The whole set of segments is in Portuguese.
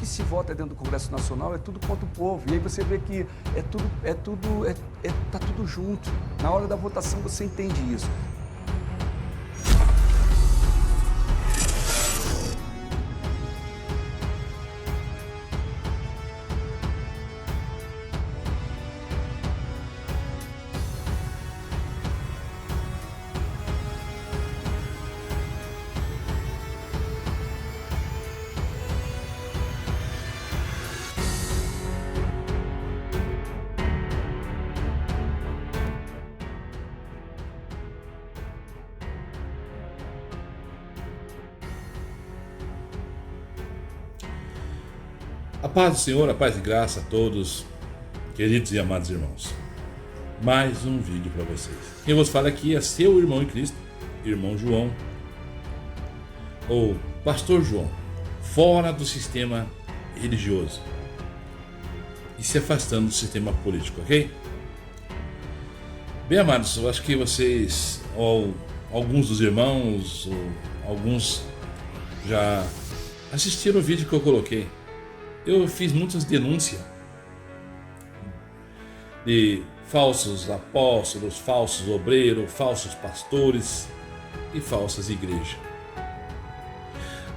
que se vota dentro do Congresso Nacional é tudo contra o povo. E aí você vê que tá tudo junto. Na hora da votação você entende isso. A paz do Senhor, a paz e graça a todos, queridos e amados irmãos. Mais um vídeo para vocês. Quem vos fala aqui é seu irmão em Cristo, irmão João, ou pastor João, fora do sistema religioso e se afastando do sistema político, ok? Bem, amados, eu acho que vocês, ou alguns dos irmãos, ou alguns já assistiram o vídeo que eu coloquei. Eu fiz muitas denúncias de falsos apóstolos, falsos obreiros, falsos pastores e falsas igrejas.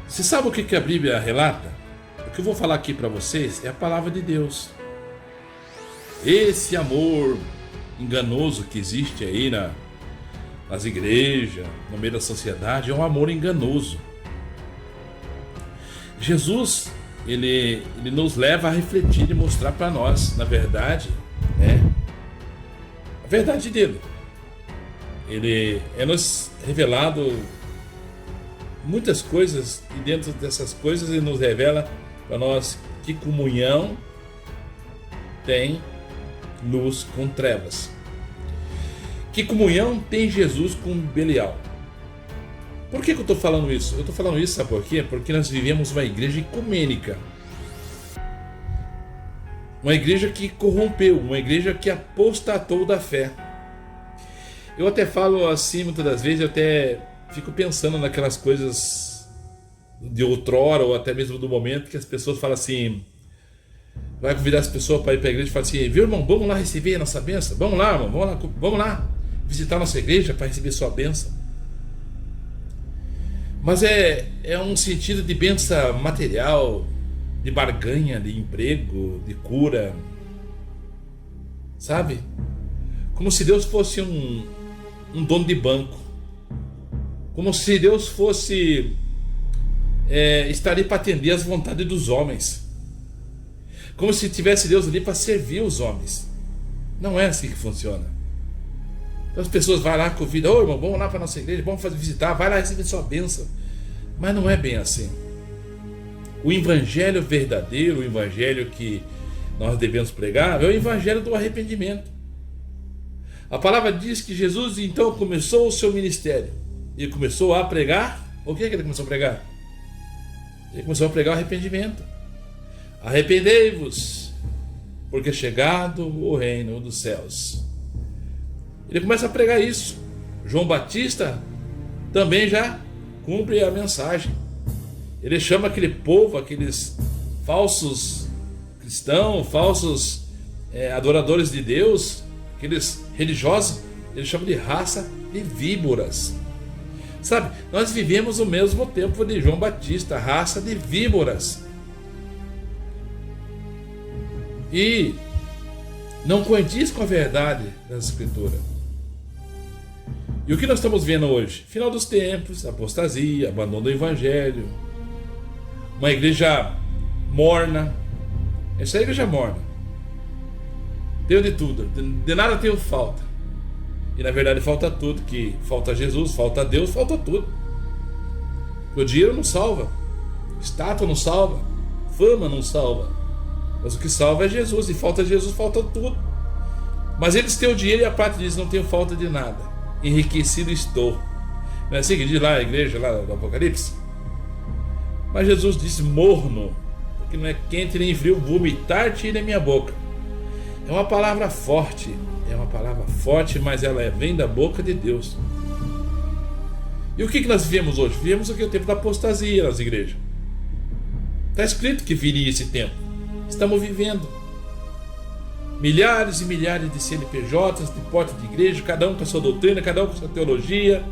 Você sabe o que a Bíblia relata? O que eu vou falar aqui para vocês é a palavra de Deus. Esse amor enganoso que existe aí nas igrejas, no meio da sociedade, é um amor enganoso. Jesus, ele nos leva a refletir e mostrar para nós, na verdade, a verdade dele. Ele é nos revelado muitas coisas, e dentro dessas coisas ele nos revela para nós que comunhão tem luz com trevas. Que comunhão tem Jesus com Belial. Por que eu estou falando isso? Eu estou falando isso, sabe por quê? Porque nós vivemos uma igreja ecumênica. Uma igreja que corrompeu, uma igreja que apostatou da fé. Eu até falo assim, muitas das vezes, eu até fico pensando naquelas coisas de outrora, ou até mesmo do momento, que as pessoas falam assim, vai convidar as pessoas para ir para a igreja e falar assim, viu, irmão, vamos lá receber a nossa bênção? Vamos lá, irmão, vamos lá visitar a nossa igreja para receber sua bênção. Mas é um sentido de bênção material, de barganha, de emprego, de cura, sabe? Como se Deus fosse um dono de banco, como se Deus fosse estar ali para atender às vontades dos homens, como se tivesse Deus ali para servir os homens. Não é assim que funciona. Então as pessoas vão lá, convidam, irmão, vamos lá para a nossa igreja, vamos visitar, vai lá receber sua bênção. Mas não é bem assim. O evangelho verdadeiro, o evangelho que nós devemos pregar, é o evangelho do arrependimento. A palavra diz que Jesus então começou o seu ministério. Ele começou a pregar. O que ele começou a pregar? Ele começou a pregar o arrependimento. Arrependei-vos, porque é chegado o reino dos céus. Ele começa a pregar isso. João Batista também já cumpre a mensagem. Ele chama aquele povo, aqueles falsos cristãos, falsos adoradores de Deus, aqueles religiosos, ele chama de raça de víboras. Sabe, nós vivemos o mesmo tempo de João Batista, raça de víboras. E não condiz com a verdade das Escrituras. E o que nós estamos vendo hoje? Final dos tempos, apostasia, abandono do evangelho, uma igreja morna. Essa é a igreja morna. Tenho de tudo, de nada tenho falta. E na verdade falta tudo, que falta Jesus, falta Deus, falta tudo. O dinheiro não salva, estátua não salva, fama não salva. Mas o que salva é Jesus, e falta Jesus, falta tudo. Mas eles têm o dinheiro e a parte diz, não tenho falta de nada. Enriquecido estou. Não é assim que diz lá a igreja, lá do Apocalipse? Mas Jesus disse, morno, porque não é quente nem frio, vomitar-te na minha boca. É uma palavra forte, mas ela vem da boca de Deus. E o que nós vivemos hoje? Vivemos aqui o tempo da apostasia nas igrejas. Está escrito que viria esse tempo. Estamos vivendo. Milhares e milhares de CNPJs, de porta de igreja, cada um com a sua doutrina, cada um com a sua teologia.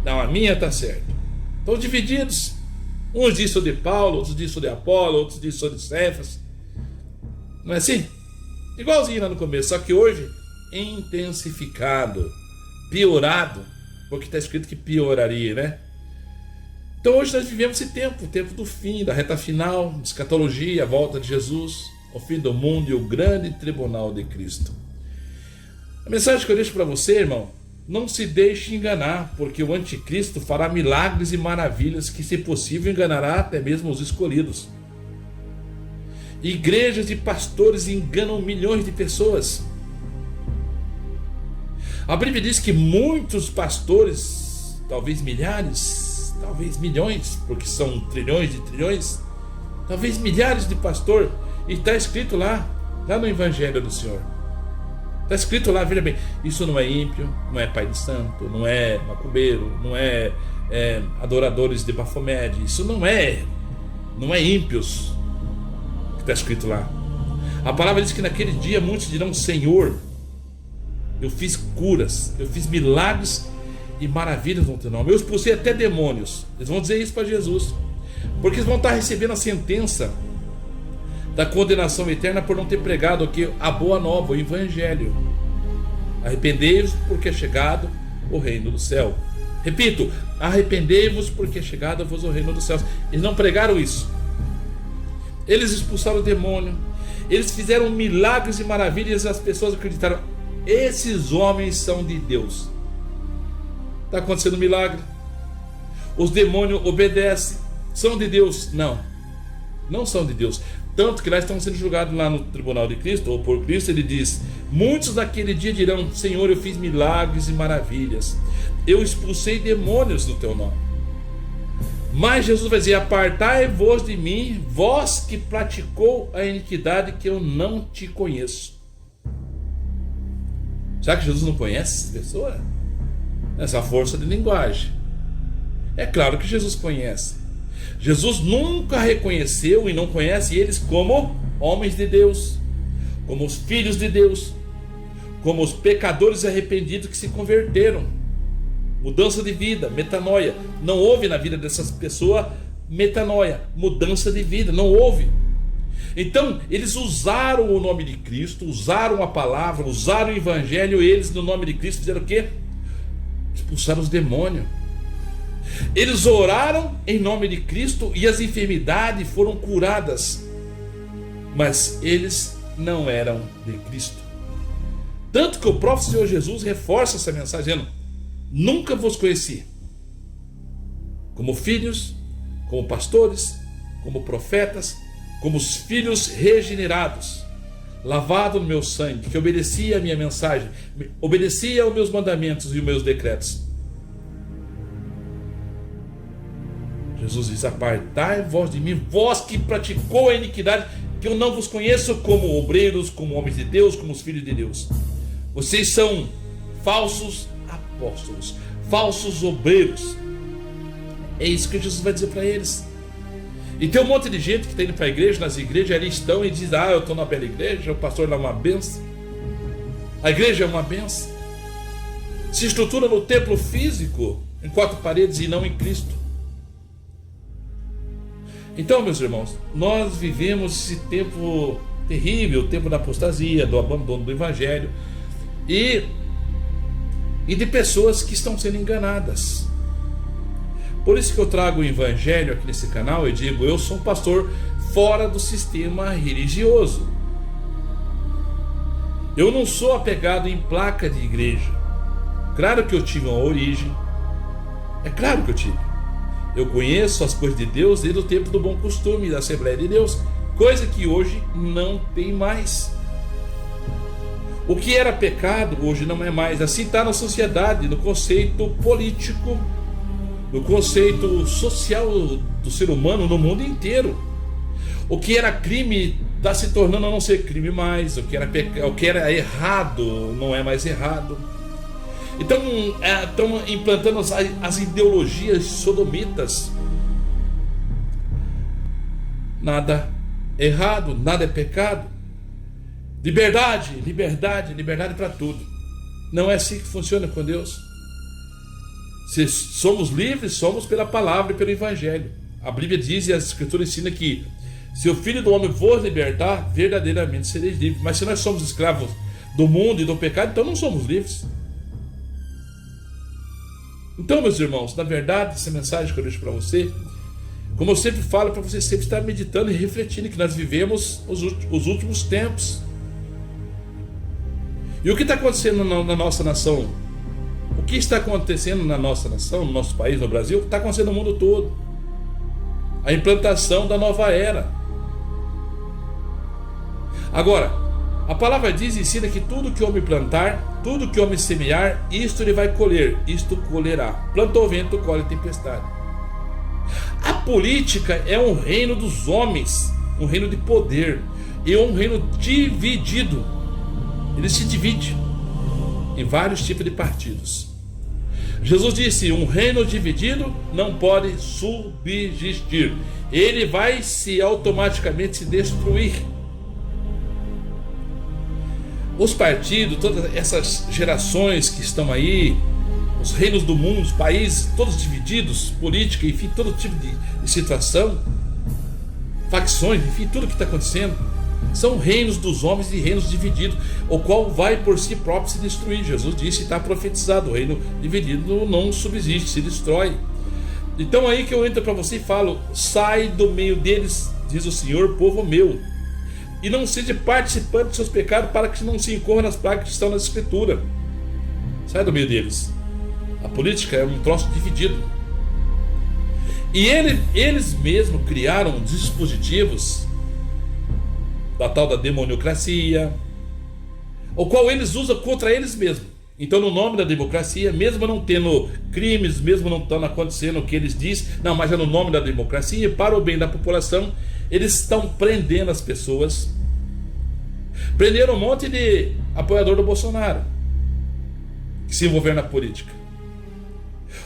Não, a minha está certa. Estão divididos. Uns dizem sou de Paulo, outros dizem sou de Apolo, outros dizem sou de Cefas. Não é assim? Igualzinho lá no começo, só que hoje intensificado, piorado, porque está escrito que pioraria, né? Então hoje nós vivemos esse tempo, o tempo do fim, da reta final, da escatologia, a volta de Jesus, o fim do mundo e o grande tribunal de Cristo. A mensagem que eu deixo para você, irmão, não se deixe enganar, porque o anticristo fará milagres e maravilhas que, se possível, enganará até mesmo os escolhidos. Igrejas e pastores enganam milhões de pessoas. A Bíblia diz que muitos pastores, talvez milhares, talvez milhões, porque são trilhões de trilhões, talvez milhares de pastores, e está escrito lá no Evangelho do Senhor. Está escrito lá, veja bem, isso não é ímpio, não é pai de santo, não é macumbeiro, não é adoradores de Baphomet, isso não é ímpios, que está escrito lá. A palavra diz que naquele dia muitos dirão: Senhor, eu fiz curas, eu fiz milagres e maravilhas no teu nome, eu expulsei até demônios. Eles vão dizer isso para Jesus, porque eles vão estar recebendo a sentença da condenação eterna por não ter pregado aqui a boa nova, o Evangelho. Arrependei-vos, porque é chegado o reino do céu. Repito, arrependei-vos, porque é chegado a vos o reino dos céus. Eles não pregaram isso. Eles expulsaram o demônio, eles fizeram milagres e maravilhas, e as pessoas acreditaram: esses homens são de Deus. Está acontecendo um milagre, os demônios obedecem, são de Deus? Não, não são de Deus. Tanto que lá estão sendo julgados lá no tribunal de Cristo, ou por Cristo. Ele diz: muitos naquele dia dirão: Senhor, eu fiz milagres e maravilhas, eu expulsei demônios no teu nome. Mas Jesus vai dizer: apartai-vos de mim, vós que praticou a iniquidade, que eu não te conheço. Será que Jesus não conhece essa pessoa? Essa força de linguagem. É claro que Jesus conhece. Jesus nunca reconheceu e não conhece eles como homens de Deus, como os filhos de Deus, como os pecadores arrependidos que se converteram. Mudança de vida, metanoia. Não houve na vida dessas pessoas metanoia, mudança de vida, não houve. Então eles usaram o nome de Cristo, usaram a palavra, usaram o Evangelho. Eles, no nome de Cristo, fizeram o quê? Expulsaram os demônios. Eles oraram em nome de Cristo e as enfermidades foram curadas, mas eles não eram de Cristo. Tanto que o próprio Senhor Jesus reforça essa mensagem, dizendo: nunca vos conheci, como filhos, como pastores, como profetas, como os filhos regenerados, lavado no meu sangue, que obedecia a minha mensagem, obedecia aos meus mandamentos e os meus decretos. Jesus diz: apartai-vos de mim, vós que praticou a iniquidade, que eu não vos conheço, como obreiros, como homens de Deus, como os filhos de Deus. Vocês são falsos apóstolos, falsos obreiros. É isso que Jesus vai dizer para eles. E tem um monte de gente que está indo para a igreja, nas igrejas ali estão, e diz: eu estou na bela igreja, o pastor lá é uma benção, a igreja é uma benção. Se estrutura no templo físico, em quatro paredes, e não em Cristo. Então, meus irmãos, nós vivemos esse tempo terrível, o tempo da apostasia, do abandono do Evangelho e de pessoas que estão sendo enganadas. Por isso que eu trago o Evangelho aqui nesse canal e digo: eu sou um pastor fora do sistema religioso. Eu não sou apegado em placa de igreja. Claro que eu tive uma origem, é claro que eu tive. Eu conheço as coisas de Deus desde o tempo do bom costume da Assembleia de Deus, coisa que hoje não tem mais. O que era pecado hoje não é mais. Assim está na sociedade, no conceito político, no conceito social do ser humano no mundo inteiro. O que era crime está se tornando a não ser crime mais. O que era errado não é mais errado. Então estão implantando as ideologias sodomitas. nada é errado, nada é pecado. Liberdade, liberdade, liberdade para tudo. Não é assim que funciona com Deus. Se somos livres, somos pela palavra e pelo evangelho. A Bíblia diz e a Escritura ensina que se o Filho do Homem vos libertar, verdadeiramente sereis livres. Mas se nós somos escravos do mundo e do pecado, então não somos livres. Então, meus irmãos, na verdade, essa mensagem que eu deixo para você, como eu sempre falo, para você sempre estar meditando e refletindo que nós vivemos os últimos tempos. E o que está acontecendo na nossa nação? O que está acontecendo na nossa nação, no nosso país, no Brasil, está acontecendo no mundo todo. A implantação da nova era. Agora, a palavra diz e ensina que tudo que o homem plantar, tudo que o homem semear, isto ele vai colher, isto colherá. Plantou vento, colhe tempestade. A política é um reino dos homens, um reino de poder, e um reino dividido. Ele se divide em vários tipos de partidos. Jesus disse: um reino dividido não pode subsistir. Ele vai automaticamente se destruir. Os partidos, todas essas gerações que estão aí, os reinos do mundo, os países, todos divididos, política, enfim, todo tipo de situação, facções, enfim, tudo que está acontecendo, são reinos dos homens e reinos divididos, o qual vai por si próprio se destruir. Jesus disse e está profetizado: o reino dividido não subsiste, se destrói. Então aí que eu entro para você e falo: sai do meio deles, diz o Senhor, povo meu, e não seja participante dos seus pecados, para que não se incorra nas pragas que estão na Escritura. Sai do meio deles. A política é um troço dividido. E eles mesmos criaram dispositivos da tal da demoniocracia, o qual eles usam contra eles mesmos. Então, no nome da democracia, mesmo não tendo crimes, mesmo não estando acontecendo o que eles dizem, não, mas é no nome da democracia, para o bem da população, eles estão prendendo as pessoas. Prenderam um monte de apoiador do Bolsonaro que se envolveram na política.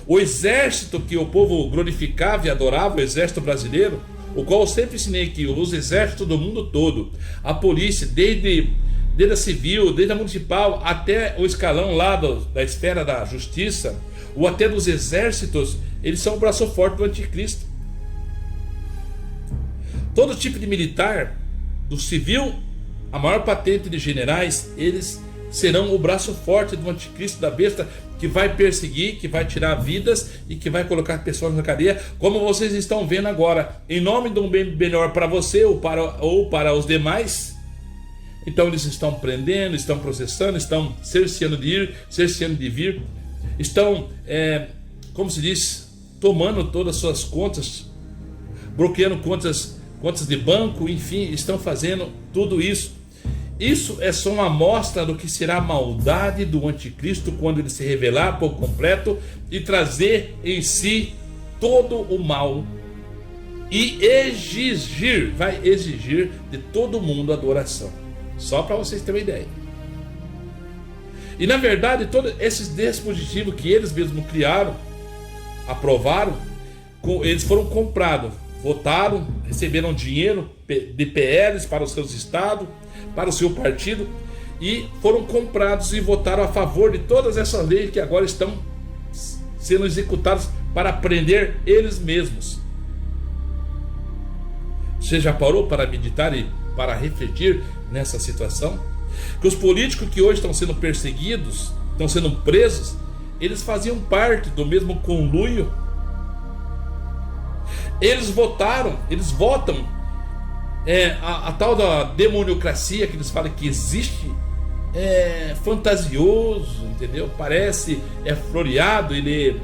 O exército que o povo glorificava e adorava, o exército brasileiro, o qual eu sempre ensinei que os exércitos do mundo todo, a polícia, desde a civil, desde a municipal, até o escalão lá da esfera da justiça, ou até dos exércitos, eles são o braço forte do anticristo. Todo tipo de militar, do civil, a maior patente de generais, eles serão o braço forte do anticristo, da besta, que vai perseguir, que vai tirar vidas e que vai colocar pessoas na cadeia, como vocês estão vendo agora, em nome de um bem melhor para você ou para os demais. Então eles estão prendendo, estão processando, estão cerceando de ir, cerceando de vir, estão, como se diz, tomando todas as suas contas, bloqueando contas de banco, enfim, estão fazendo tudo isso. Isso é só uma amostra do que será a maldade do anticristo quando ele se revelar por completo e trazer em si todo o mal e vai exigir de todo mundo adoração. Só para vocês terem uma ideia. E na verdade, todos esses dispositivos que eles mesmos criaram, aprovaram, eles foram comprados, votaram, receberam dinheiro de PLs para os seus estados, para o seu partido, e foram comprados e votaram a favor de todas essas leis que agora estão sendo executadas para prender eles mesmos. Você já parou para meditar e para refletir nessa situação? Que os políticos que hoje estão sendo perseguidos, estão sendo presos, eles faziam parte do mesmo conluio. Eles votam a tal da demoniocracia que eles falam que existe, é fantasioso, entendeu? Parece, é floreado, ele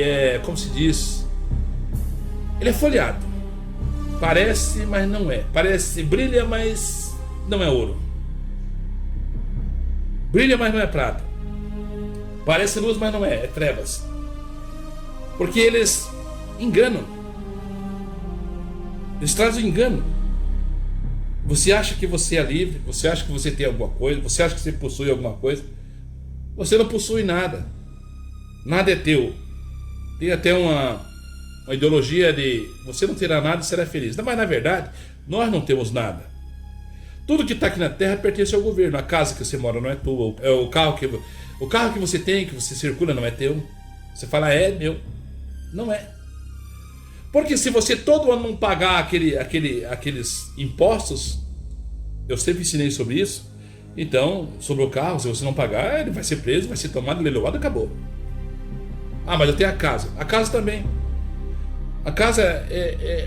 é, como se diz, ele é folheado. Parece, mas não é. Parece, brilha, mas não é ouro. Brilha, mas não é prata. Parece luz, mas não é, é trevas. Porque eles enganam. Eles trazem o engano. Você acha que você é livre, você acha que você tem alguma coisa, você acha que você possui alguma coisa. Você não possui nada. Nada é teu. Tem até uma ideologia de você não terá nada e será feliz. Mas na verdade, nós não temos nada. Tudo que está aqui na terra pertence ao governo. A casa que você mora não é tua. O carro que você tem, que você circula, não é teu. Você fala, é meu. Não é. Porque se você todo ano não pagar aqueles impostos, eu sempre ensinei sobre isso. Então, sobre o carro, se você não pagar, ele vai ser preso, vai ser tomado, leiloado e acabou. Ah, mas eu tenho a casa. A casa também. A casa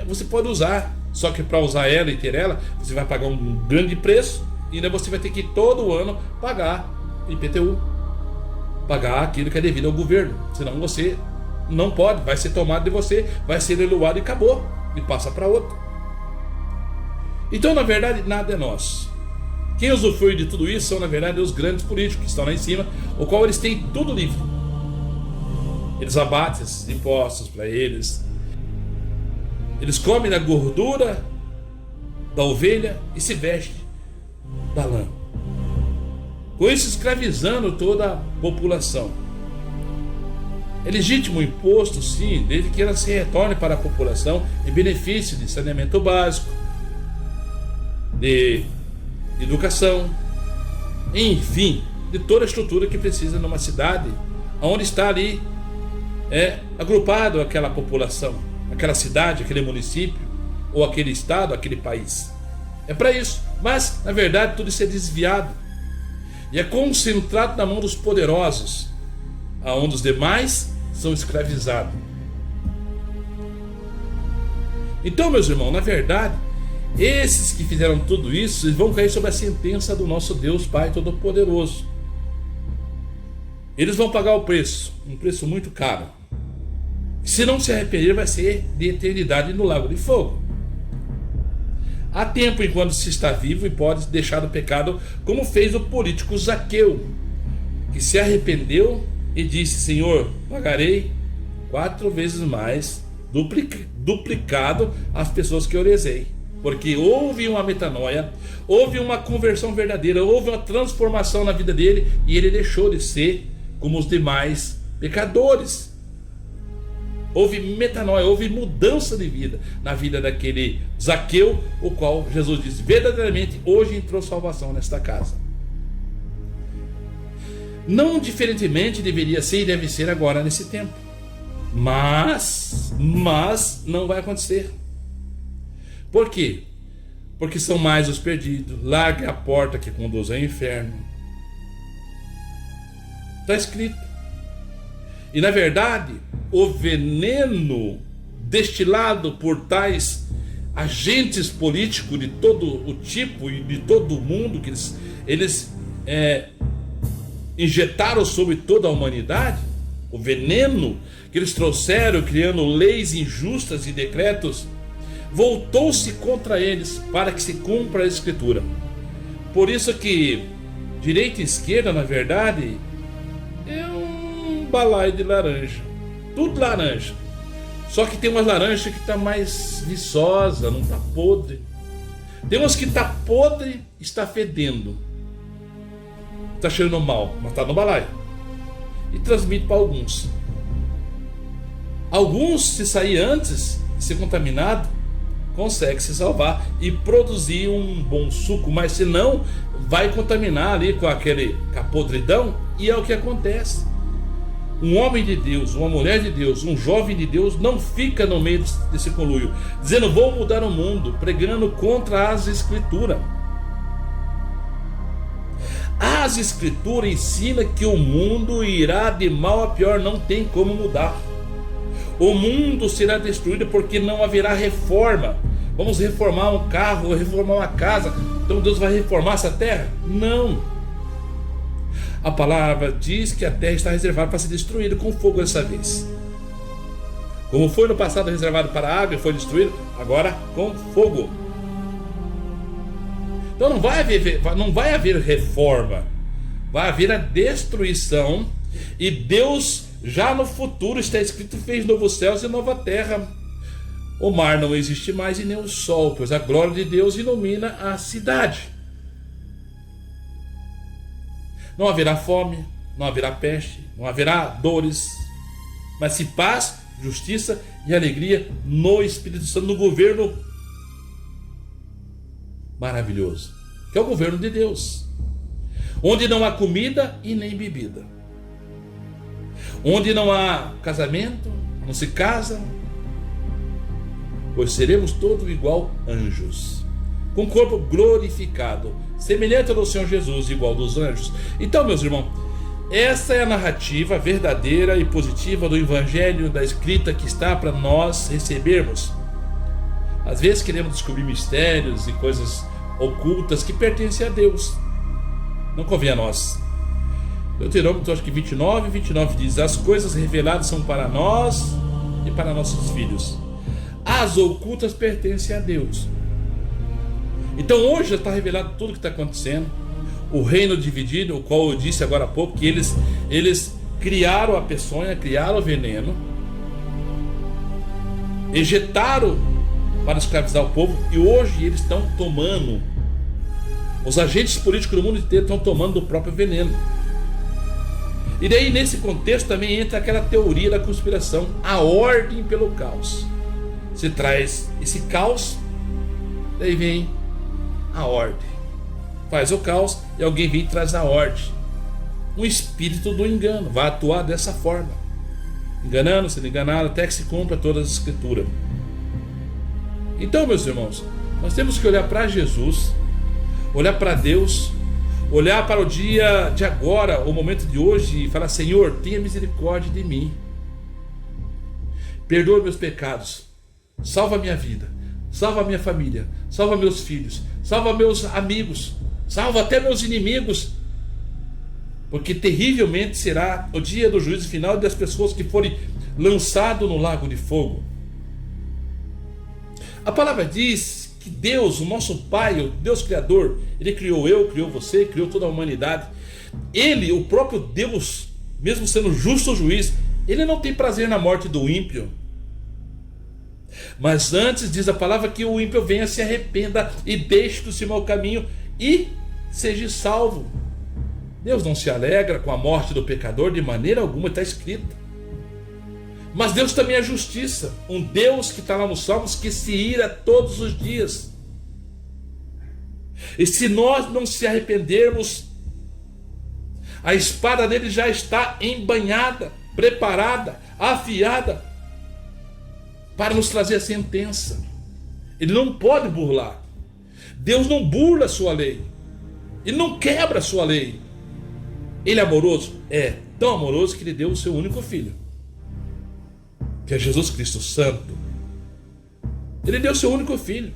você pode usar. Só que para usar ela e ter ela, você vai pagar um grande preço. E ainda você vai ter que todo ano pagar IPTU. Pagar aquilo que é devido ao governo. Senão você não pode. Vai ser tomado de você, vai ser leiloado e acabou. E passa para outro. Então, na verdade, nada é nosso. Quem usufrui de tudo isso são, na verdade, os grandes políticos que estão lá em cima, o qual eles têm tudo livre. Eles abatem esses impostos para eles. Eles comem da gordura da ovelha e se vestem da lã. Com isso, escravizando toda a população. É legítimo o imposto, sim, desde que ela se retorne para a população em benefício de saneamento básico, de educação, enfim, de toda a estrutura que precisa numa cidade, onde está ali agrupado aquela população, aquela cidade, aquele município, ou aquele estado, aquele país. É para isso, mas na verdade tudo isso é desviado e é concentrado na mão dos poderosos, aonde os demais são escravizados. Então, meus irmãos, na verdade, esses que fizeram tudo isso, eles vão cair sob a sentença do nosso Deus Pai Todo-Poderoso. Eles vão pagar o preço, um preço muito caro. Se não se arrepender, vai ser de eternidade no lago de fogo. Há tempo enquanto se está vivo e pode deixar o pecado, como fez o político Zaqueu, que se arrependeu e disse: Senhor, pagarei 4 vezes mais, duplicado as pessoas que eu lesei. Porque houve uma metanoia, houve uma conversão verdadeira, houve uma transformação na vida dele e ele deixou de ser como os demais pecadores. Houve metanoia, houve mudança de vida na vida daquele Zaqueu, o qual Jesus disse: verdadeiramente hoje entrou salvação nesta casa. Não diferentemente deveria ser e deve ser agora nesse tempo. Mas não vai acontecer. Por quê? Porque são mais os perdidos. Largue a porta que conduz ao inferno. Está escrito. E na verdade, o veneno destilado por tais agentes políticos de todo o tipo e de todo o mundo que eles injetaram sobre toda a humanidade, o veneno que eles trouxeram criando leis injustas e decretos, voltou-se contra eles para que se cumpra a Escritura. Por isso que direita e esquerda, na verdade, é um balaio de laranja. Tudo laranja. Só que tem umas laranjas que está mais viçosa, não está podre. Tem umas que está podre, está fedendo. Está cheirando mal, mas está no balaio. E transmite para alguns. Alguns, se sair antes de ser contaminado, consegue se salvar e produzir um bom suco, mas se não, vai contaminar ali com a podridão, e é o que acontece. Um homem de Deus, uma mulher de Deus, um jovem de Deus não fica no meio desse conluio, dizendo: vou mudar o mundo, pregando contra as Escrituras. As Escrituras ensinam que o mundo irá de mal a pior, não tem como mudar. O mundo será destruído porque não haverá reforma. Vamos reformar um carro, reformar uma casa, então Deus vai reformar essa terra? Não. A palavra diz que a terra está reservada para ser destruída com fogo dessa vez. Como foi no passado reservado para a água e foi destruído, agora com fogo. Então não vai haver reforma, vai haver a destruição. E Deus, já no futuro, está escrito, fez novos céus e nova terra. O mar não existe mais e nem o sol, pois a glória de Deus ilumina a cidade. Não haverá fome, não haverá peste, não haverá dores, mas sim paz justiça e alegria no Espírito Santo, no governo maravilhoso, que é o governo de Deus, onde não há comida e nem bebida, onde não há casamento, não se casa, pois seremos todos igual anjos, com corpo glorificado, semelhante ao do Senhor Jesus, igual dos anjos. Então, meus irmãos, essa é a narrativa verdadeira e positiva do Evangelho, da escrita que está para nós recebermos. Às vezes queremos descobrir mistérios e coisas ocultas que pertencem a Deus. Não convém a nós. Deuteronômio, acho que 29 diz: as coisas reveladas são para nós e para nossos filhos. As ocultas pertencem a Deus. Então hoje já está revelado tudo o que está acontecendo. O reino dividido, o qual eu disse agora há pouco, que eles criaram a peçonha, criaram o veneno, ejetaram para escravizar o povo, e hoje eles estão tomando, os agentes políticos do mundo inteiro estão tomando do próprio veneno. E daí nesse contexto também entra aquela teoria da conspiração, a ordem pelo caos. Se traz esse caos, daí vem a ordem. Faz o caos e alguém vem e traz a ordem. Um espírito do engano vai atuar dessa forma, enganando, sendo enganado, até que se cumpra todas as escrituras. Então, meus irmãos, nós temos que olhar para Jesus, olhar para Deus, olhar para o dia de agora, o momento de hoje, e falar: Senhor, tenha misericórdia de mim, perdoa meus pecados, salva a minha vida, salva a minha família, salva meus filhos, salva meus amigos, salva até meus inimigos, porque terrivelmente será o dia do juízo final das pessoas que forem lançadas no lago de fogo. A palavra diz que Deus, o nosso Pai, o Deus Criador, Ele criou eu, criou você, criou toda a humanidade. Ele, o próprio Deus, mesmo sendo justo juiz, Ele não tem prazer na morte do ímpio. Mas antes diz a palavra que o ímpio venha, se arrependa e deixe do seu mau caminho e seja salvo. Deus não se alegra com a morte do pecador de maneira alguma, está escrito. Mas Deus também é justiça, um Deus que está lá nos Salmos, que se ira todos os dias. E se nós não se arrependermos, a espada dele já está embanhada, preparada, afiada, para nos trazer a sentença. Ele não pode burlar. Deus não burla a sua lei. Ele não quebra a sua lei. Ele é amoroso? É tão amoroso que ele deu o seu único filho, que é Jesus Cristo Santo. Ele deu o seu único filho,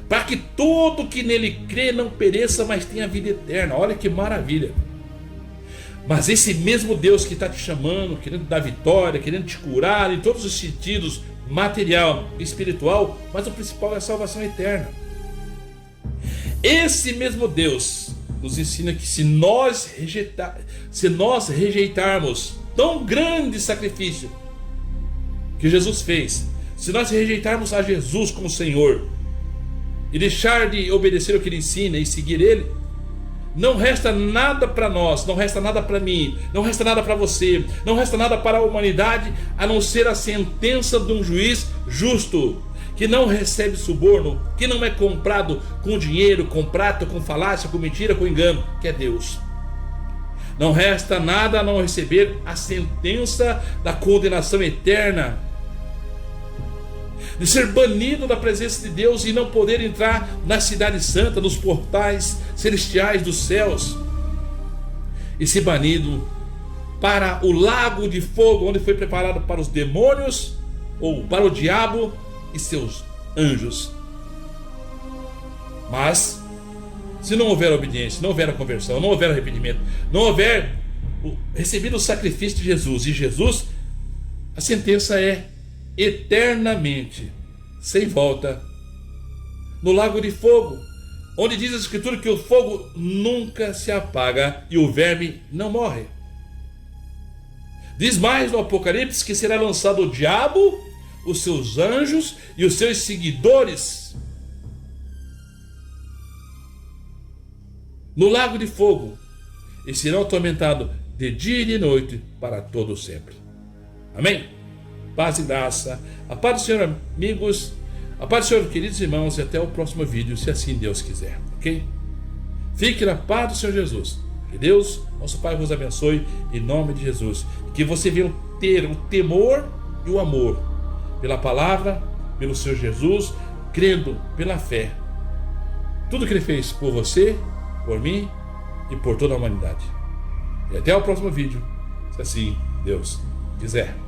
para que todo que nele crê não pereça, mas tenha vida eterna. Olha que maravilha. Mas esse mesmo Deus que está te chamando, querendo dar vitória, querendo te curar em todos os sentidos, material e espiritual, mas o principal é a salvação eterna. Esse mesmo Deus nos ensina que se nós rejeitarmos tão grande sacrifício que Jesus fez, se nós rejeitarmos a Jesus como Senhor e deixar de obedecer o que Ele ensina e seguir Ele, não resta nada para nós, não resta nada para mim, não resta nada para você, não resta nada para a humanidade, a não ser a sentença de um juiz justo, que não recebe suborno, que não é comprado com dinheiro, com prata, com falácia, com mentira, com engano, que é Deus. Não resta nada a não receber a sentença da condenação eterna, de ser banido da presença de Deus e não poder entrar na cidade santa, nos portais celestiais dos céus, e ser banido para o lago de fogo, onde foi preparado para os demônios, ou para o diabo e seus anjos. Mas se não houver obediência, não houver a conversão, não houver arrependimento, não houver recebido o sacrifício de Jesus, e Jesus, a sentença é eternamente, sem volta, no lago de fogo, onde diz a Escritura que o fogo nunca se apaga e o verme não morre. Diz mais no Apocalipse que será lançado o diabo, os seus anjos e os seus seguidores no lago de fogo, e serão atormentados de dia e de noite para todo sempre. Amém? paz e graça. A paz do Senhor, amigos. A paz do Senhor, queridos irmãos, e até o próximo vídeo, se assim Deus quiser, ok? Fique na paz do Senhor Jesus. Que Deus, nosso Pai, vos abençoe em nome de Jesus. Que você venha ter o temor e o amor pela palavra, pelo Senhor Jesus, crendo pela fé. Tudo que Ele fez por você, por mim e por toda a humanidade. E até o próximo vídeo, se assim Deus quiser.